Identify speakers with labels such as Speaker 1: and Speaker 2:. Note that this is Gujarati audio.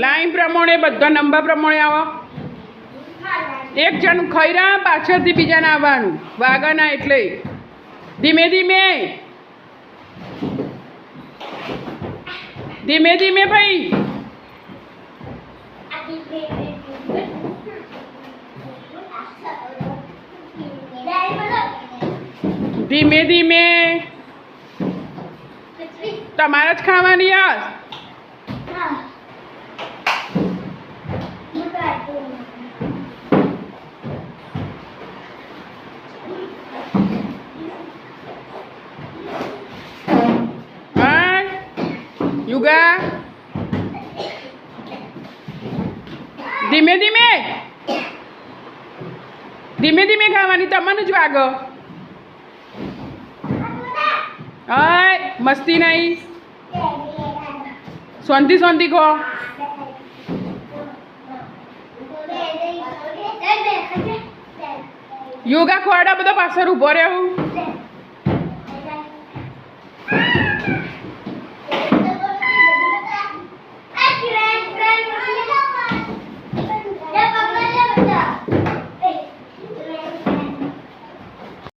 Speaker 1: લાઈન પ્રમાણે બધા નંબર પ્રમાણે આવો. એક જણ ખાઈ રહ્યા પાછળથી બીજાને આવવાનું વાગના એટલે ધીમે ધીમે ધીમે ધીમે ભાઈ. ધીમે ધીમે તમારે જ ખાવાની યાર. યુગા ધીમે ધીમે ધીમે ધીમે ખાવાની તમને જ વાગો. હાય મસ્તી નહીં શાંતિ શાંતિ કહો. યોગા ખોડા બધો પાછળ ઊભો રહેવું.